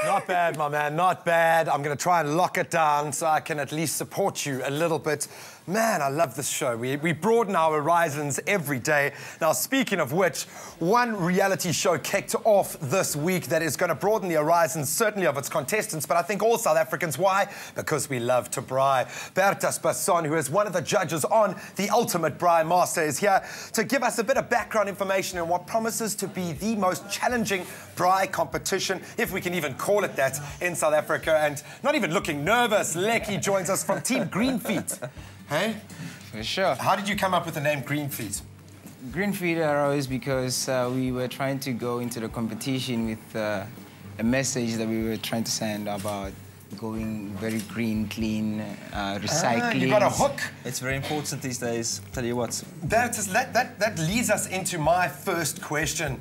Not bad, my man, not bad. I'm going to try and lock it down so I can at least support you a little bit. Man, I love this show. We broaden our horizons every day. Now, speaking of which, one reality show kicked off this week that is going to broaden the horizons, certainly of its contestants, but I think all South Africans. Why? Because we love to braai. Tbs Dijon, who is one of the judges on the Ultimate Braai Master, is here to give us a bit of background information on what promises to be the most challenging braai competition, if we can even call it that, in South Africa. And not even looking nervous, Lekkie joins us from Team Greenfeet. Hey? For sure. How did you come up with the name Greenfeet? Greenfeet arose because we were trying to go into the competition with a message that we were trying to send about going very green, clean, recycling. You got a hook. It's very important these days. Tell you what. That leads us into my first question.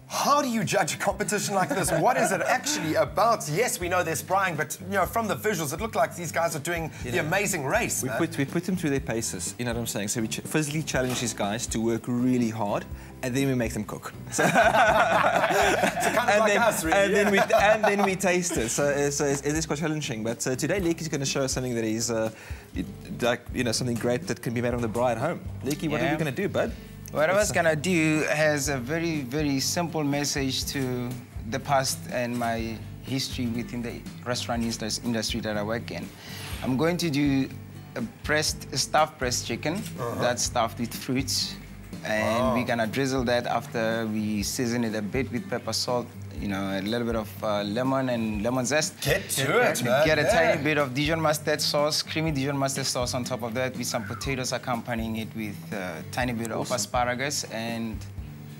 How do you judge a competition like this? What is it actually about? Yes, we know there's braaiing, but you know, from the visuals, it looked like these guys are doing the amazing race. We put them through their paces. You know what I'm saying? So we physically challenge these guys to work really hard, and then we make them cook. So kind of like us, really. And then we taste it. So it is quite challenging. But today, Lekkie's going to show us something that is, something great that can be made on the braai at home. Lekkie, what are you going to do, bud? What I was going to do has a very, very simple message to the past and my history within the restaurant industry that I work in. I'm going to do a stuffed breast chicken that's stuffed with fruits. And we're going to drizzle that after we season it a bit with pepper, salt, you know, a little bit of lemon and lemon zest. Get to it, man. Get a tiny bit of Dijon mustard sauce, creamy Dijon mustard sauce on top of that, with some potatoes accompanying it with a tiny bit of asparagus and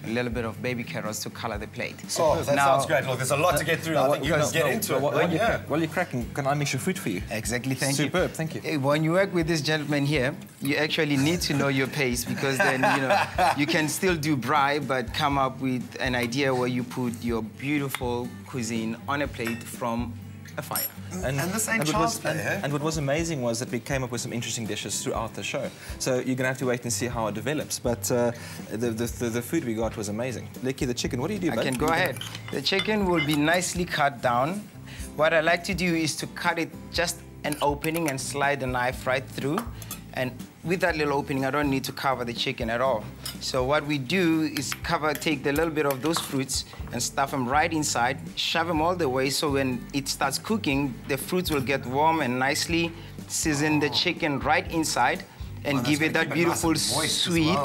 a little bit of baby carrots to color the plate. Oh, that sounds great. Look, there's a lot to get through. I think you can get into it. While you're cracking, can I mix your fruit for you? Exactly, thank you. Superb, thank you. When you work with this gentleman here, you actually need to know your pace, because then, you know, you can still do braai, but come up with an idea where you put your beautiful cuisine on a plate from a fire. And this ain't child's play, eh? And what was amazing was that we came up with some interesting dishes throughout the show. So you're going to have to wait and see how it develops. But the food we got was amazing. Lekkie, the chicken, what do you do, bud? I can go ahead. The chicken will be nicely cut down. What I like to do is to cut it just an opening and slide the knife right through. And with that little opening, I don't need to cover the chicken at all. So what we do is take the little bit of those fruits and stuff them right inside, shove them all the way, so when it starts cooking, the fruits will get warm and nicely season the chicken right inside and give it that beautiful sweet,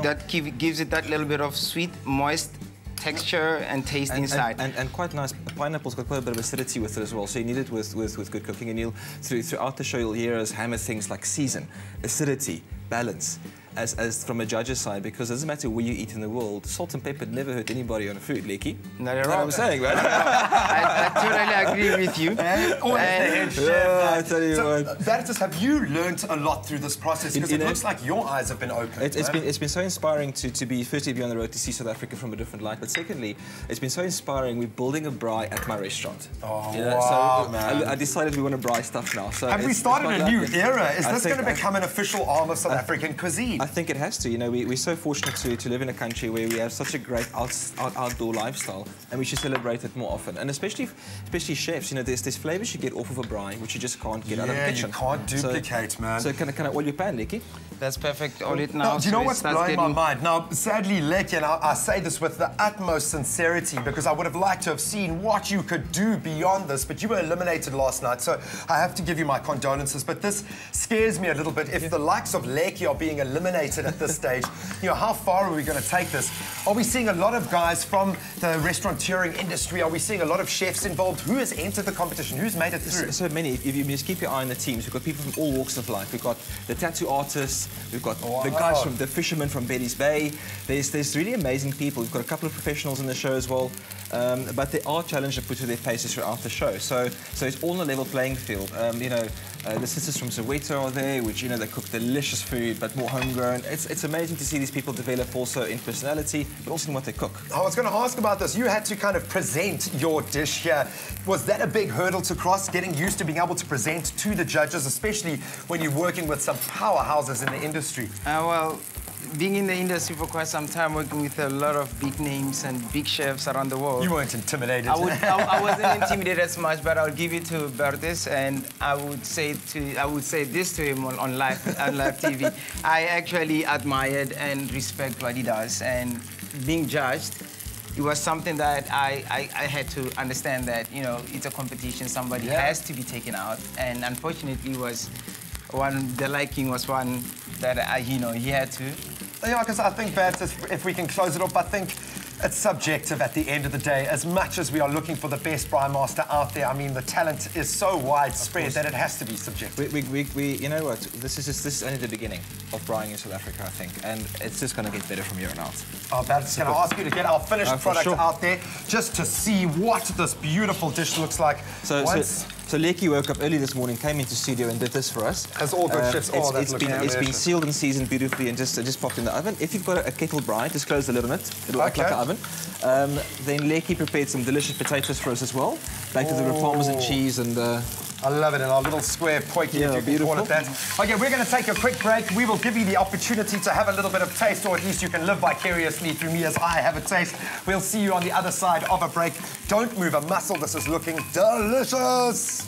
that gives it that little bit of sweet, moist texture and taste inside. And quite nice. Pineapple's got quite a bit of acidity with it as well, so you need it with good cooking. And throughout the show, you'll hear us hammer things like season, acidity, balance, as from a judge's side, because it doesn't matter where you eat in the world, salt and pepper never hurt anybody on food, Lekkie. Not at all. That's what I'm saying, man. I totally agree with you. I tell you what. Tbs, have you learnt a lot through this process? Because it looks like your eyes have been opened. It's been so inspiring to be, firstly, be on the road to see South Africa from a different light, but secondly, it's been so inspiring. We're building a braai at my restaurant. Oh, wow, so man. I decided we want to braai stuff now. So have we started a new era? Is this going to become an official arm of South African cuisine? I think it has to. You know, we're so fortunate to live in a country where we have such a great outdoor lifestyle, and we should celebrate it more often. And especially chefs, you know, there's flavors you get off of a braai which you just can't get out of the kitchen. You can't duplicate, man. So can I oil your pan, Lekkie? That's perfect. Oil it now. Do you know what's blowing my mind? Now, sadly, Lekkie, and I say this with the utmost sincerity, because I would have liked to have seen what you could do beyond this, but you were eliminated last night, so I have to give you my condolences. But this scares me a little bit. If the likes of Lekkie are being eliminated at this stage, you know, how far are we going to take this? Are we seeing a lot of guys from the restaurateuring industry? Are we seeing a lot of chefs involved? Who has entered the competition? Who's made it through? So many. If you just keep your eye on the teams, we've got people from all walks of life. We've got the tattoo artists, we've got the guys from the fishermen from Betty's Bay. There's really amazing people. We've got a couple of professionals in the show as well. But they are challenged to put to their faces throughout the show. So it's all on a level playing field. You know, the sisters from Soweto are there, which, you know, they cook delicious food, but more homegrown. It's amazing to see these people develop also in personality, but also in what they cook. I was going to ask about this. You had to kind of present your dish here. Was that a big hurdle to cross, getting used to being able to present to the judges, especially when you're working with some powerhouses in the industry? Well, being in the industry for quite some time, working with a lot of big names and big chefs around the world. You weren't intimidated. I wasn't intimidated as much, but I'll give it to Bertus, and I would say this to him on live TV. I actually admired and respect what he does, and being judged, it was something that I had to understand that, you know, it's a competition, somebody has to be taken out, and unfortunately the liking was one that he had to. Yeah, because I think, Bert, if we can close it off, I think it's subjective at the end of the day. As much as we are looking for the best braai master out there, I mean, the talent is so widespread that it has to be subjective. You know what? This is only the beginning of braaiing in South Africa, I think, and it's just going to get better from here on out. Oh, Bert's going to ask you to get our finished product out there just to see what this beautiful dish looks like. So Leki woke up early this morning, came into studio and did this for us. As all good chefs are, it's been sealed and seasoned beautifully and just popped in the oven. If you've got a kettle braai, just close the lid on it. It'll act like an oven. Then Leki prepared some delicious potatoes for us as well, baked with a bit of parmesan cheese and... I love it, in our little square poiky, if you can call it that. Okay, we're going to take a quick break. We will give you the opportunity to have a little bit of taste, or at least you can live vicariously through me as I have a taste. We'll see you on the other side of a break. Don't move a muscle. This is looking delicious.